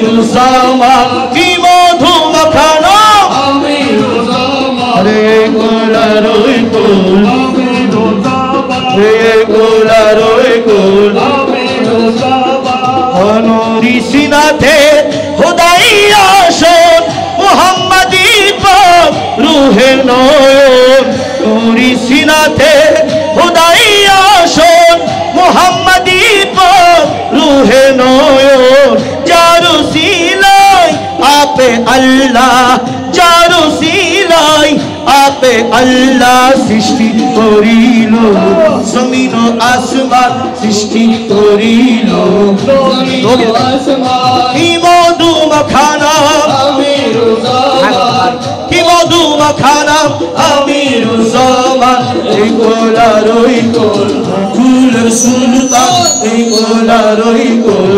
আমিরুজ্জামান কি মধু মাখানো আমিরুজ্জামান রে গোলার ওই কুল আমিরুজ্জামান রে গোলার ওই কুল আমিরুজ্জামান নুরি সিনাতে খোদাই আসন মুহাম্মাদি পাক রুহে নয়ন নুরি সিনাতে খোদাই আসন মুহাম্মাদি পাক রুহে নয়ন যারু সিলাই আপে আল্লাহ যারু সিলাই আপে আল্লাহ সৃষ্টি করিল জমিন ও আসমান সৃষ্টি করিল কি মধু মাখানা আমিরুজ্জামান কি মধু মাখানা আমিরুজ্জামান এই গোলার ওই কুল কুলের সুলতান এই গোলার ওই কুল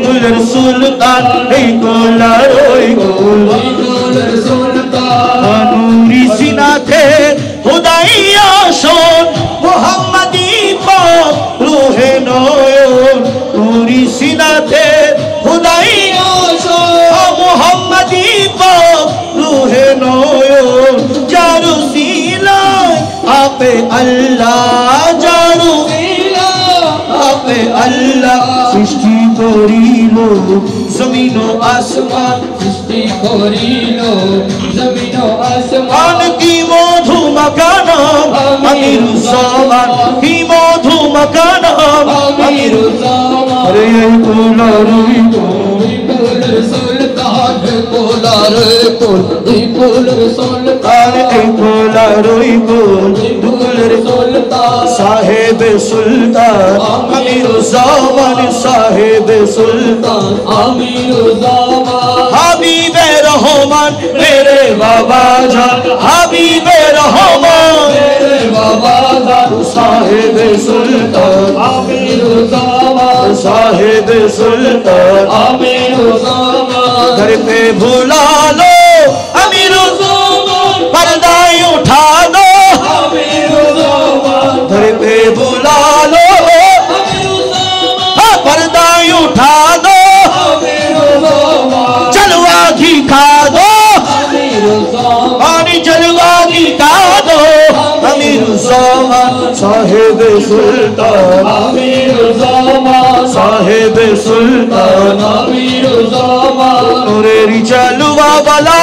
কুলের সুলতান এই গোলার ওই কুল নুরি সিনাতে খোদাই আসন মুহাম্মাদি পাক রুহে নয়ন নুরি সিনাতে খোদাই আসন মুহাম্মাদি পাক রুহে নয়ন যারু সিলাই আপে আল্লাহ যারু আপে আল্লাহ সৃষ্টি করিল জমিন ও আসমান সৃষ্টি করিল জমিন ও আসমান আন কি মধু মাখানা আমিরুজ্জামান কি মধু মাখানা আমিরুজ্জামান রে গোলার ওই কুল সুলতান কোলার কুল সুলতান এই গোলার ওই কুল কুলের সুলতান সাহেব সুলতান আমিরুজ্জামান সাহেব সুলতান আমিরুজ্জামান হাবিবে রহমান মেরে বাবা জান হাবিবে রহমান মেরে বাবা জান সাহেব সুলতান আমিরুজ্জামান साहेब सुल्तान आमिरुज्जामान घर पे बुला लो अमीरुज्जामान पर्दा उठा दो आमिरुज्जामान घर पे बुला लो आमिरुज्जामान पर्दा उठा दो आमिरुज्जामान जलवा दिखा दो आमिरुज्जामान पानी जलवा दिखा दो अमीरुज्जामान साहेब सुल्तान आमिरुज्जामान साहेब सुल्तान आमिरुज्जामान नूरेरी जलवा वाला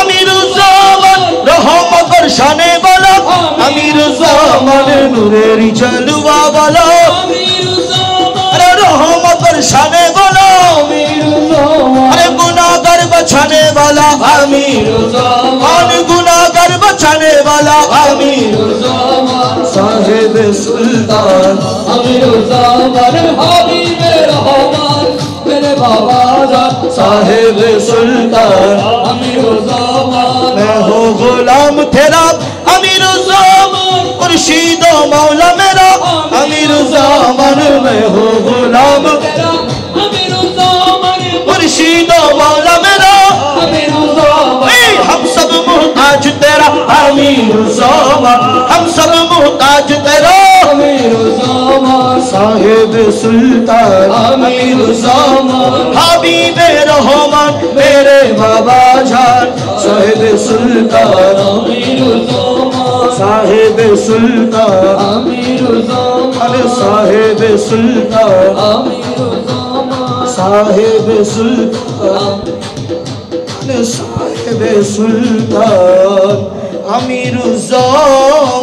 अमीरुज्जामान रहमत बरसाने वाला अमीरुज्जामान नूरेरी जलवा वाला आमिरुज्जामान अरे रहमत बरसाने वाला आमिरुज्जामान अरे गुनाहगार बचाने वाला आमिरुज्जामान गुनाहगार बचाने वाला आमिरुज्जामान साहेब सुल्तान आमिरुज्जामान हबीबे रहमान मेरे बाबा जान साहेब सुल्तान आमिरुज्जामान मैं हो गुलाम तेरा अमीरुज्जामान मुर्शिद ओ मौला मेरा अमीरुज्जामान मैं हो गुलाम तेरा आमिरुज्जामान मुर्शिद ओ मौला मेरा आमिरुज्जामान हम सब मुहताज तेरा अमीरुज्जामान हम सब मुहताज तेरा आमिरुज्जामान साहेब सुल्तान आमिरुज्जामान हबीबे रहमान मेरे बाबा जान साहेब सुल्तान आमिरुज्जामान साहेब सुल्तान आमिरुज्जामान अरे साहेब सुल्तान आमिरुज्जामान साहेब सुल्तान अरे साहेब सुल्तान अमीरुज्जामान